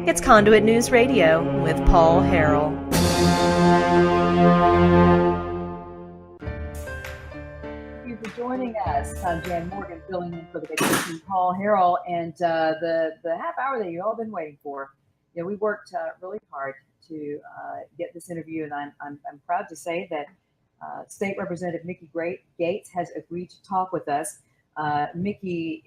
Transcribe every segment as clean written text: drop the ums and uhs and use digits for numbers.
It's Conduit News Radio with Paul Harrell. Thank you for joining us. I'm Jan Morgan, filling in for the vacation Paul Harrell, and the half hour that you've all been waiting for. You know, we worked really hard to get this interview, and I'm proud to say that State Representative Mickey Gates has agreed to talk with us. Mickey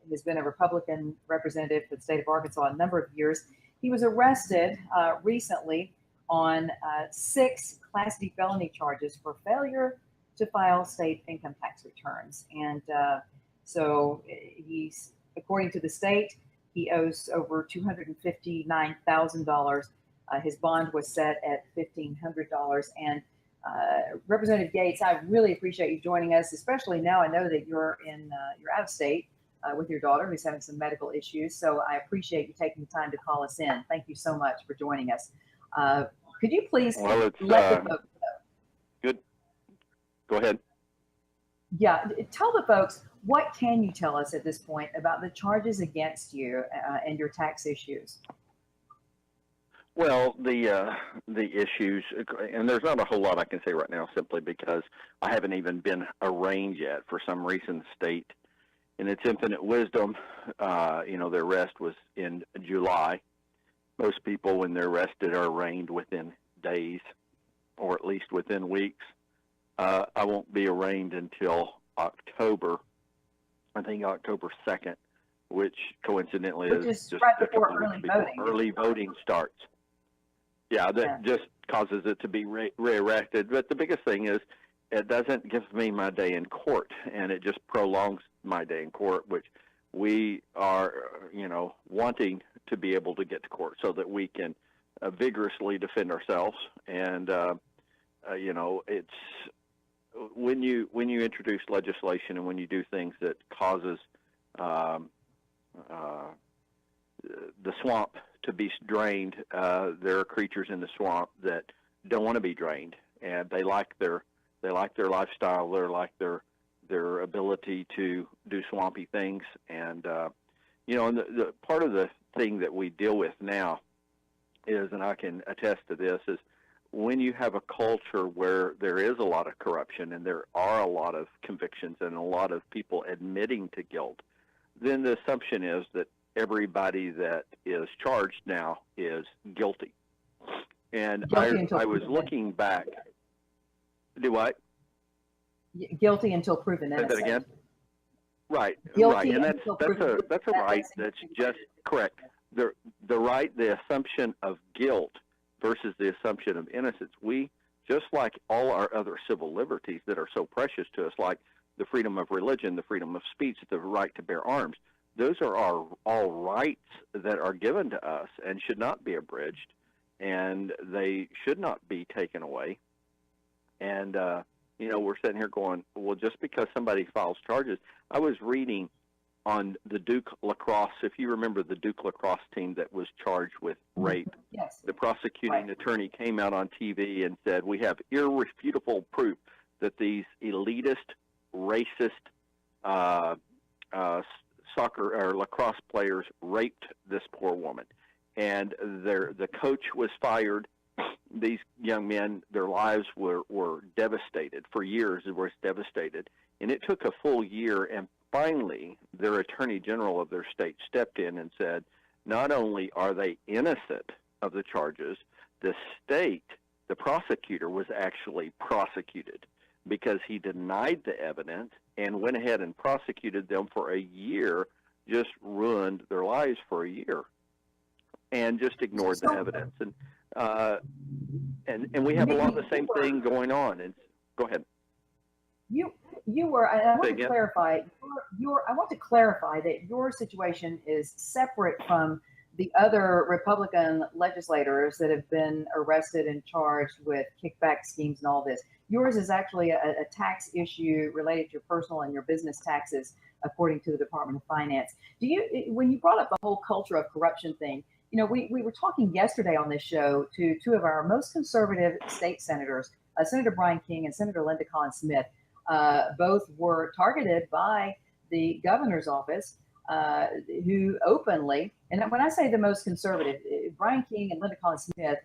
has been a Republican representative for the state of Arkansas a number of years. He was arrested recently on 6 Class D felony charges for failure to file state income tax returns. And so he's, according to the state, he owes over $259,000. His bond was set at $1,500. And Representative Gates, I really appreciate you joining us, especially now I know that you're out of state with your daughter who's having some medical issues. So I appreciate you taking the time to call us in. Thank you so much for joining us. Could you please let the folks know? Good. Go ahead. Yeah, tell the folks, what can you tell us at this point about the charges against you and your tax issues? Well, the issues, and there's not a whole lot I can say right now, simply because I haven't even been arraigned yet. For some reason, the state, in its infinite wisdom, their arrest was in July. Most people, when they're arrested, are arraigned within days, or at least within weeks. I won't be arraigned until October, I think October 2nd, which coincidentally is just right before early voting starts. Yeah, that just causes it to be re-erected. But the biggest thing is it doesn't give me my day in court, and it just prolongs my day in court, which we are, wanting to be able to get to court so that we can vigorously defend ourselves. And, it's when you introduce legislation and when you do things that causes the swamp to be drained, there are creatures in the swamp that don't want to be drained, and they like their lifestyle. They like their ability to do swampy things, and and the part of the thing that we deal with now is, and I can attest to this, is when you have a culture where there is a lot of corruption and there are a lot of convictions and a lot of people admitting to guilt, then the assumption is that everybody that is charged now is guilty. And I was looking back. Do what? Guilty until proven innocent. Say that again? Right, Guilty right, and until that's a right that's just correct. The right, the assumption of guilt versus the assumption of innocence. We, just like all our other civil liberties that are so precious to us, like the freedom of religion, the freedom of speech, the right to bear arms, those are all rights that are given to us and should not be abridged, and they should not be taken away. And, we're sitting here going, well, just because somebody files charges. I was reading on the Duke lacrosse, if you remember the Duke lacrosse team that was charged with rape. Yes. The prosecuting attorney came out on TV and said, we have irrefutable proof that these elitist, racist soccer or lacrosse players raped this poor woman. And the coach was fired. These young men, their lives were devastated. For years, it was devastated. And it took a full year, and finally, their attorney general of their state stepped in and said, not only are they innocent of the charges, the state, the prosecutor, was actually prosecuted because he denied the evidence and went ahead and prosecuted them for a year, just ruined their lives for a year, and just ignored the evidence. And we have a lot of the same thing going on. And go ahead. You were. I want to clarify. I want to clarify that your situation is separate from the other Republican legislators that have been arrested and charged with kickback schemes and all this. Yours is actually a tax issue related to your personal and your business taxes, according to the Department of Finance. When you brought up the whole culture of corruption thing, we were talking yesterday on this show to two of our most conservative state senators, Senator Brian King and Senator Linda Collins Smith. Both were targeted by the governor's office who openly, and when I say the most conservative, Brian King and Linda Collins Smith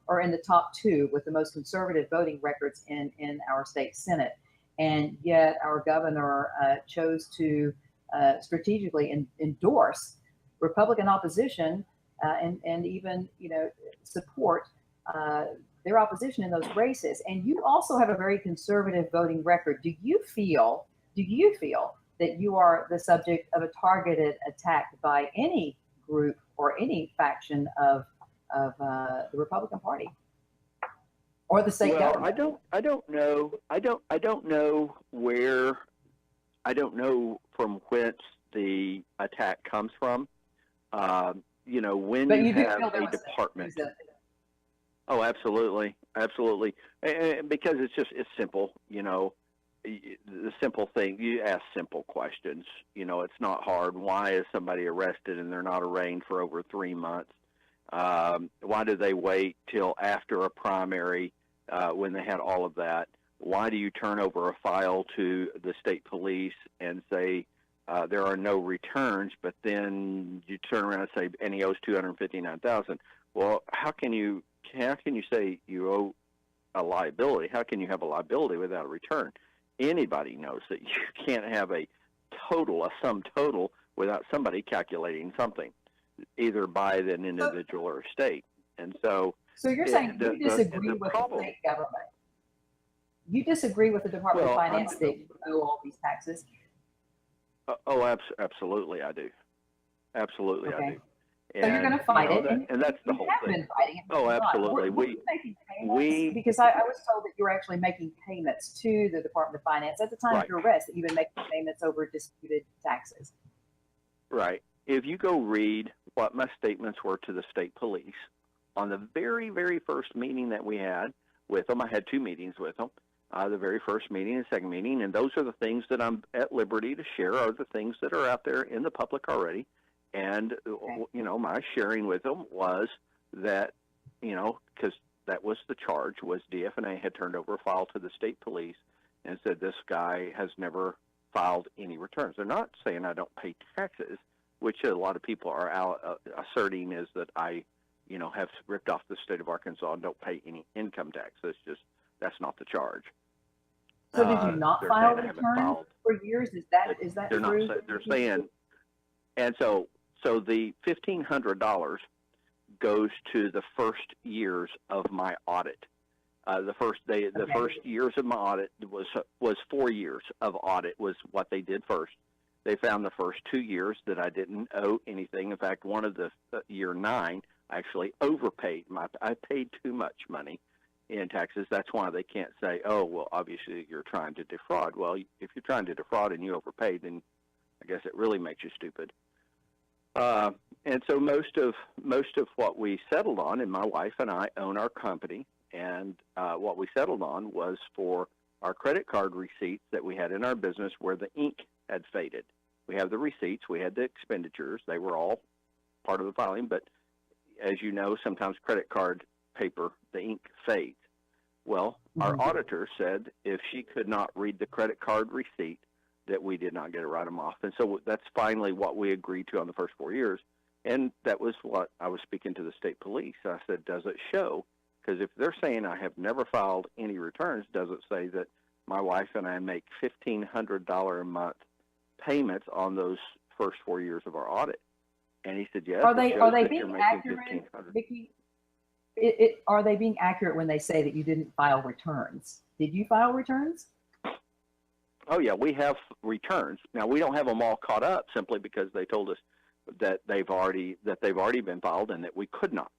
are in the top two with the most conservative voting records in our state Senate. And yet our governor chose to strategically endorse Republican opposition and even, support their opposition in those races. And you also have a very conservative voting record. Do you feel that you are the subject of a targeted attack by any group or any faction of the Republican Party or the state government? I don't know from whence the attack comes from. When but you do have feel a department. Oh, absolutely, absolutely, and because it's simple. The simple thing, you ask simple questions. It's not hard. Why is somebody arrested and they're not arraigned for over 3 months? Why do they wait till after a primary when they had all of that? Why do you turn over a file to the state police and say there are no returns, but then you turn around and say, and he owes $259,000? Well, how can you say you owe a liability? How can you have a liability without a return? Anybody knows that you can't have a sum total, without somebody calculating something, either by an individual or a state. And so you're saying you disagree with the state government? You disagree with the Department of Finance that you owe all these taxes? Absolutely, I do. Absolutely, okay. I do. So you're going to fight it, and that's the whole thing. Been fighting it. Oh, absolutely. Because I was told that you were actually making payments to the Department of Finance at the time of your arrest, that you've been making payments over disputed taxes. Right. If you go read what my statements were to the state police on the very, very first meeting that we had with them, I had 2 meetings with them. The very first meeting and second meeting, and those are the things that I'm at liberty to share, are the things that are out there in the public already. And, my sharing with them was that, because that was the charge, was DFNA had turned over a file to the state police and said this guy has never filed any returns. They're not saying I don't pay taxes, which a lot of people are asserting is that I, have ripped off the state of Arkansas and don't pay any income tax. That's not the charge. So did you not file returns for years? Is that they're true? They're saying, and so the $1,500 goes to the first years of my audit. The first years of my audit was 4 years of audit was what they did first. They found the first 2 years that I didn't owe anything. In fact, one of the year 9 I actually overpaid. I paid too much money in taxes. That's why they can't say, oh, well, obviously you're trying to defraud. Well, if you're trying to defraud and you overpaid, then I guess it really makes you stupid. And so most of what we settled on, and my wife and I own our company, and what we settled on was for our credit card receipts that we had in our business where the ink had faded. We have the receipts, we had the expenditures, they were all part of the filing, but as you know, sometimes credit card paper, the ink fades. Well, our auditor said if she could not read the credit card receipt, that we did not get to write them off. And so that's finally what we agreed to on the first 4 years. And that was what I was speaking to the state police. I said, does it show? Because if they're saying I have never filed any returns, does it say that my wife and I make $1,500 a month payments on those first 4 years of our audit? And he said, yes. Are they being accurate, Vicki? Are they being accurate when they say that you didn't file returns? Did you file returns? Oh yeah, we have returns. Now we don't have them all caught up simply because they told us that they've already been filed and that we could not.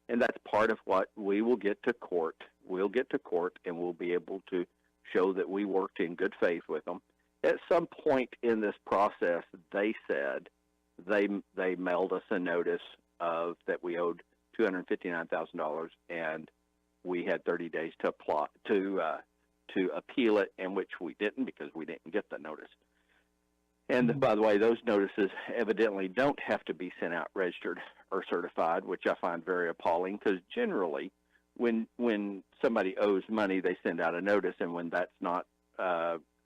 And that's part of what we will get to court. We'll get to court and we'll be able to show that we worked in good faith with them. At some point in this process, they said they mailed us a notice of that we owed $259,000 and we had 30 days to apply to appeal it, and which we didn't because we didn't get the notice. And by the way, those notices evidently don't have to be sent out registered or certified, which I find very appalling because generally when somebody owes money, they send out a notice, and when that's not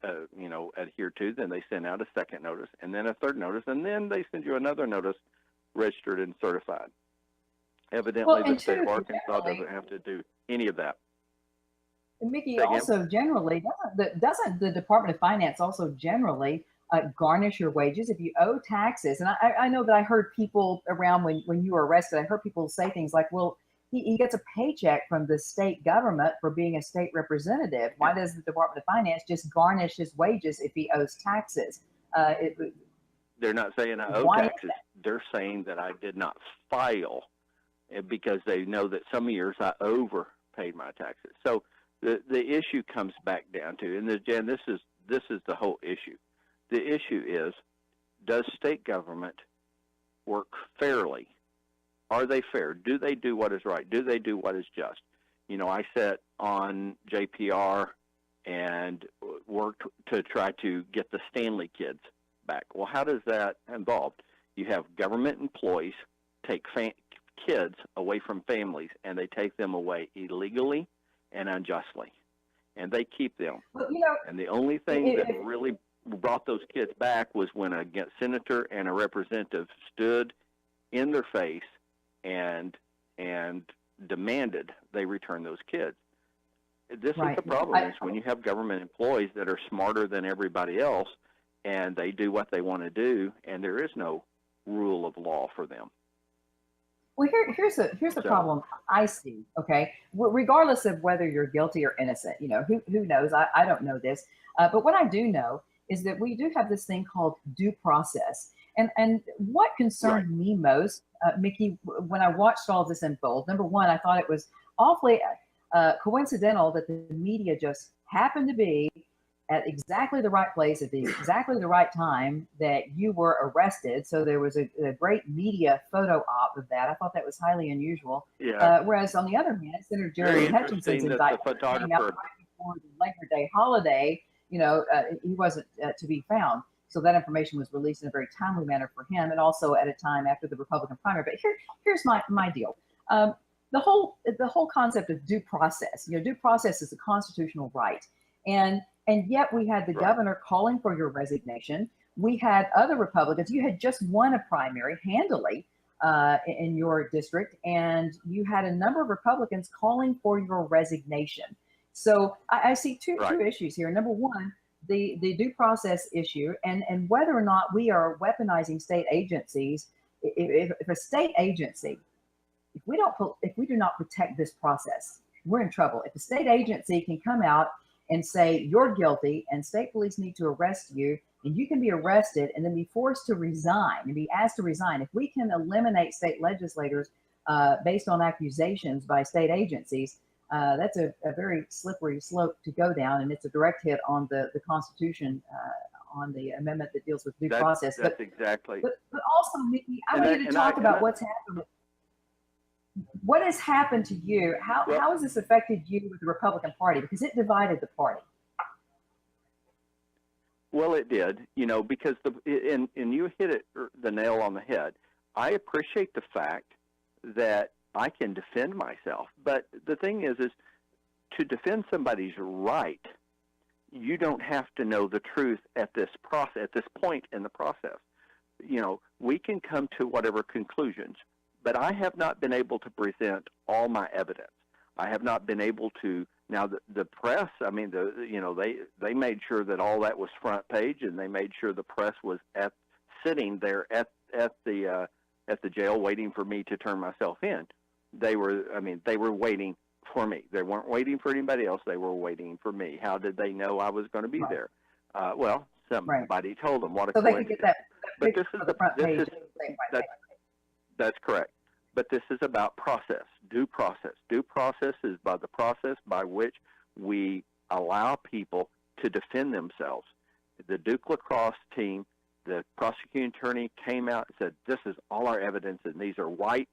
adhere to, then they send out a second notice, and then a third notice, and then they send you another notice, registered and certified. Evidently, the state of Arkansas doesn't have to do any of that. And Mickey, also generally, doesn't the Department of Finance also generally garnish your wages if you owe taxes? And I know that I heard people around when you were arrested, I heard people say things like, well, he gets a paycheck from the state government for being a state representative. Why does the Department of Finance just garnish his wages if he owes taxes? They're not saying I owe taxes. They're saying that I did not file because they know that some years I overpaid my taxes. So the issue comes back down to, and Jen, this is the whole issue. The issue is, does state government work fairly? Are they fair? Do they do what is right? Do they do what is just? I sat on JPR and worked to try to get the Stanley kids back. Well, how does that involve? You have government employees take kids away from families, and they take them away illegally and unjustly, and they keep them. Well, and the only thing that really brought those kids back was when a senator and a representative stood in their face and demanded they return those kids. This is the problem, is when you have government employees that are smarter than everybody else, and they do what they want to do, and there is no rule of law for them. Well, here's the problem I see. Okay, regardless of whether you're guilty or innocent, who knows? I don't know this, but what I do know is that we do have this thing called due process. And what concerned me most, Mickey, when I watched all this unfold, number one, I thought it was awfully coincidental that the media just happened to be at exactly the right place at exactly the right time that you were arrested. So there was a great media photo op of that. I thought that was highly unusual. Yeah. Whereas on the other hand, Senator Jerry Hutchinson's indictment came out right before the Labor Day holiday. He wasn't to be found. So that information was released in a very timely manner for him, and also at a time after the Republican primary. But here's my deal. The whole concept of due process. Due process is a constitutional right, and yet we had the governor calling for your resignation. We had other Republicans. You had just won a primary handily in your district, and you had a number of Republicans calling for your resignation. So I see two issues here. Number one, the due process issue, and whether or not we are weaponizing state agencies. If a state agency, if we do not protect this process, we're in trouble. If a state agency can come out and say you're guilty and state police need to arrest you, and you can be arrested and then be forced to resign and be asked to resign. If we can eliminate state legislators based on accusations by state agencies, that's a very slippery slope to go down, and it's a direct hit on the Constitution, on the amendment that deals with due process. That's exactly. But also, Mickey, I want you to talk about what's happened. What has happened to you? How has this affected you with the Republican Party? Because it divided the party. Well, it did, because and you hit the nail on the head. I appreciate the fact that I can defend myself, but the thing is to defend somebody's right, you don't have to know the truth at this point in the process. We can come to whatever conclusions, but I have not been able to present all my evidence. I have not been able to. Now the press, they made sure that all that was front page, and they made sure the press was sitting there at the jail waiting for me to turn myself in. They were waiting for me. They weren't waiting for anybody else. They were waiting for me. How did they know I was going to be there? Well, somebody told them. What a coincidence. They could get that but this is the front page. That's correct. But this is about process, due process. Due process is by the process by which we allow people to defend themselves. The Duke lacrosse team, the prosecuting attorney came out and said, this is all our evidence, and these are white,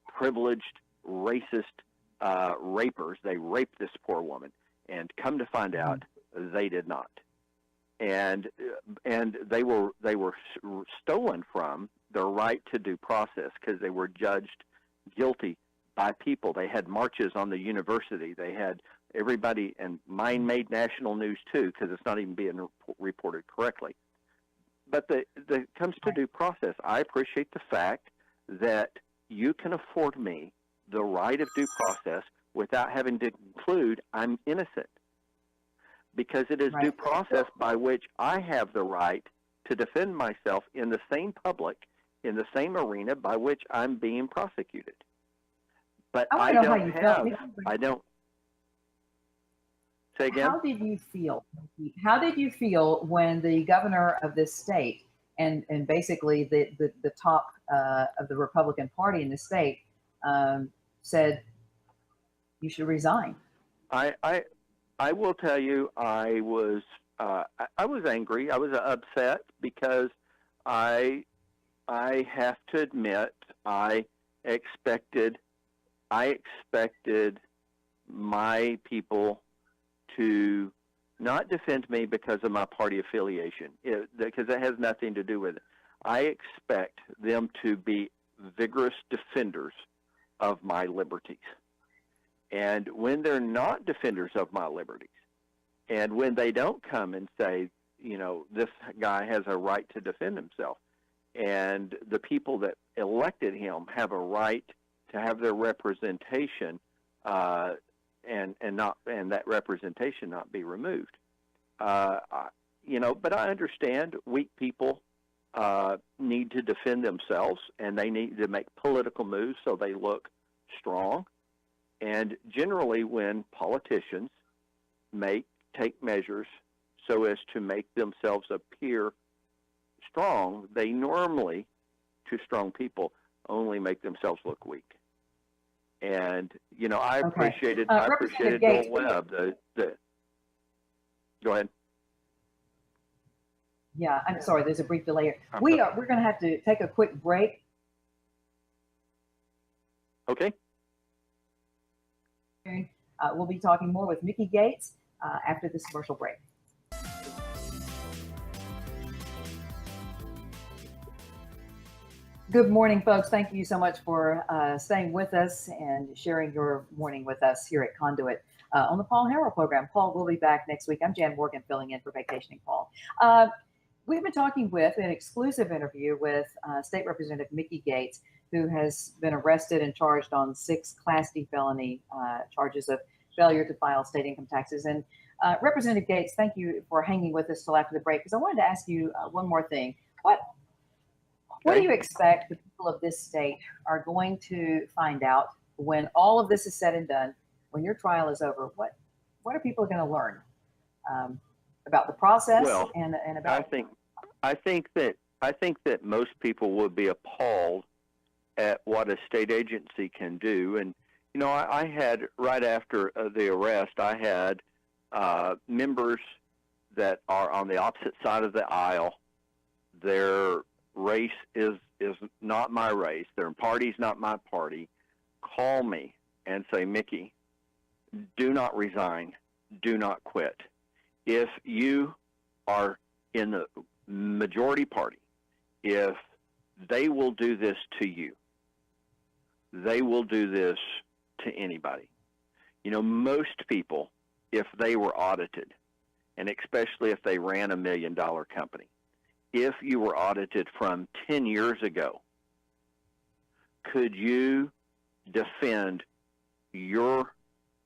privileged, racist rapers. They raped this poor woman, and come to find out, they did not. And they were stolen from their right to due process because they were judged guilty by people. They had marches on the university. They had everybody, and mine made national news too because it's not even being reported correctly. But the comes to due process, I appreciate the fact that you can afford me the right of due process without having to conclude I'm innocent, because it is due process by which I have the right to defend myself in the same public, in the same arena by which I'm being prosecuted. But I don't have. I don't. Say again? How did you feel? How did you feel when the governor of this state and basically the top of the Republican Party in the state said you should resign? I will tell you, I was angry. I was upset because I have to admit I expected my people to not defend me because of my party affiliation, because it has nothing to do with it. I expect them to be vigorous defenders of my liberties. And when they're not defenders of my liberties, and when they don't come and say, you know, this guy has a right to defend himself, and the people that elected him have a right to have their representation, and that representation not be removed. You know, but I understand weak people need to defend themselves, and they need to make political moves so they look strong. And generally, when politicians take measures so as to make themselves appear strong, they normally, to strong people, only make themselves look weak. And you know, I appreciated Bill Webb. Go ahead. Yeah, I'm sorry. There's a brief delay here. We're going to have to take a quick break. Okay. We'll be talking more with Mickey Gates after this commercial break. Good morning, folks. Thank you so much for staying with us and sharing your morning with us here at Conduit on the Paul Harrell program. Paul will be back next week. I'm Jan Morgan, filling in for vacationing Paul. We've been talking with an exclusive interview with State Representative Mickey Gates, who has been arrested and charged on 6 Class D felony charges of failure to file state income taxes. And Representative Gates, thank you for hanging with us till after the break, because I wanted to ask you one more thing. What do you expect the people of this state are going to find out when all of this is said and done, when your trial is over? What are people going to learn about the process and about? I think that most people would be appalled at what a state agency can do. And you know, I had right after the arrest, I had members that are on the opposite side of the aisle. Their race is not my race. Their party's not my party. Call me and say, Mickey, do not resign. Do not quit. If you are in the majority party, if they will do this to you, they will do this to anybody. You know, most people, if they were audited, and especially if they ran $1 million company, if you were audited from 10 years ago, could you defend your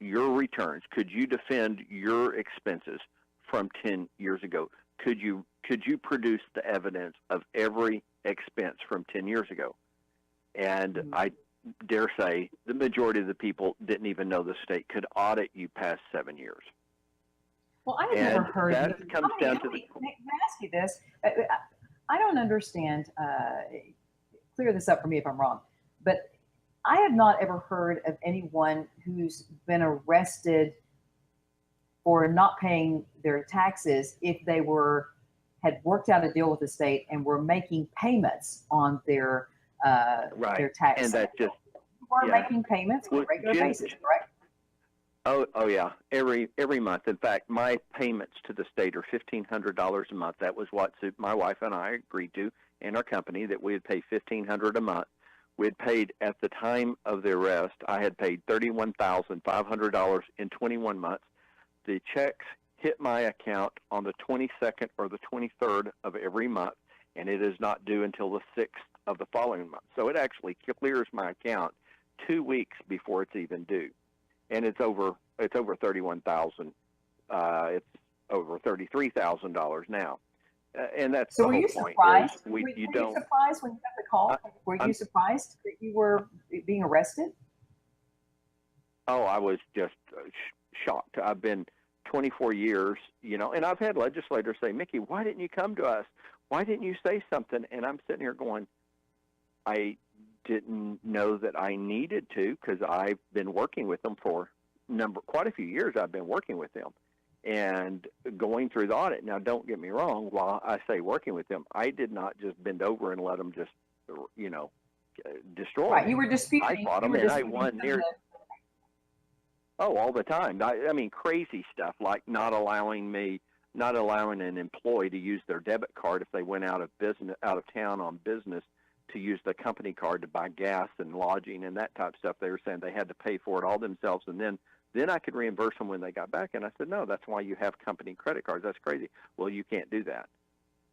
returns? Could you defend your expenses from 10 years ago? Could you produce the evidence of every expense from 10 years ago? And I dare say the majority of the people didn't even know the state could audit you past 7 years. Well, I have never heard. That comes down to the. Can I ask you this? I don't understand. Clear this up for me if I'm wrong, but I have not ever heard of anyone who's been arrested for not paying their taxes if they had worked out a deal with the state and were making payments on their taxes. And that just making payments on a regular basis, correct? Oh yeah, every month. In fact, my payments to the state are $1,500 a month. That was what my wife and I agreed to in our company, that we would pay $1,500 a month. We had paid, at the time of the arrest, I had paid $31,500 in 21 months. The checks hit my account on the 22nd or the 23rd of every month, and it is not due until the 6th of the following month. So it actually clears my account 2 weeks before it's even due, and it's over $31,000. It's over $33,000 now, and that's So the were whole you point. surprised? Were you surprised when you got the call? Were you surprised that you were being arrested? Oh, I was just shocked. I've been 24 years, and I've had legislators say, Mickey, why didn't you come to us? Why didn't you say something? And I'm sitting here going, I didn't know that I needed to, because I've been working with them for quite a few years. I've been working with them and going through the audit. Now, don't get me wrong. While I say working with them, I did not just bend over and let them just, destroy Right, me. you were disputing. I fought them, and I won all the time. I mean, crazy stuff like not allowing an employee to use their debit card if they went out of town on business, to use the company card to buy gas and lodging and that type of stuff. They were saying they had to pay for it all themselves, and then I could reimburse them when they got back. And I said, no, that's why you have company credit cards. That's crazy. Well, you can't do that.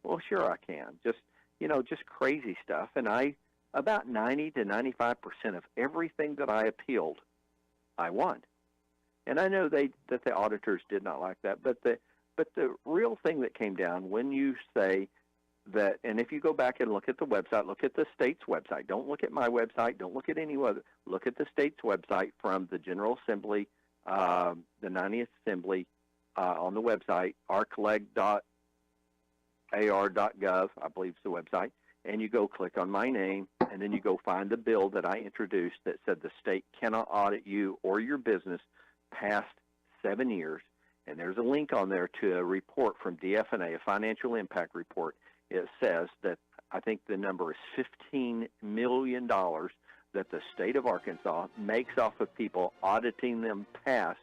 Well, sure I can. Just crazy stuff. And about 90 to 95% of everything that I appealed, I won. And I know that the auditors did not like that, but the real thing that came down when you say that, and if you go back and look at the website, look at the state's website. Don't look at my website. Don't look at any other. Look at the state's website from the General Assembly, the 90th Assembly, on the website, rcollect.ar.gov, I believe is the website, and you go click on my name, and then you go find the bill that I introduced that said the state cannot audit you or your business past 7 years, and there's a link on there to a report from DFNA, a financial impact report. It says that I think the number is $15 million that the state of Arkansas makes off of people auditing them past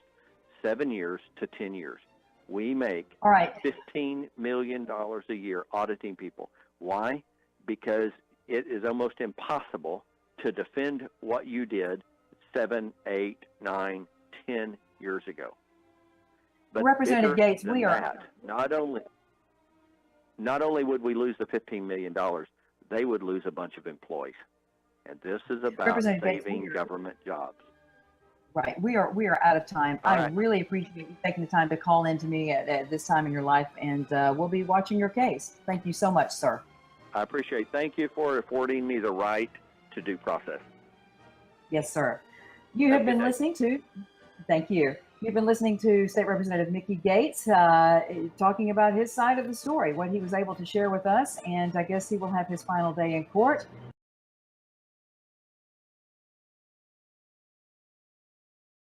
7 years to 10 years. We make $15 million a year auditing people. Why? Because it is almost impossible to defend what you did 7, 8, 9, 10 years ago. But Representative Gates, we are that, not only would we lose the $15 million, they would lose a bunch of employees. And this is about saving government jobs. Right. We are out of time. I really appreciate you taking the time to call in to me at this time in your life, and we'll be watching your case. Thank you so much, sir. I appreciate it. Thank you for affording me the right to due process. Yes, sir. You have been listening to, thank you. You've been listening to State Representative Mickey Gates talking about his side of the story, what he was able to share with us, and I guess he will have his final day in court.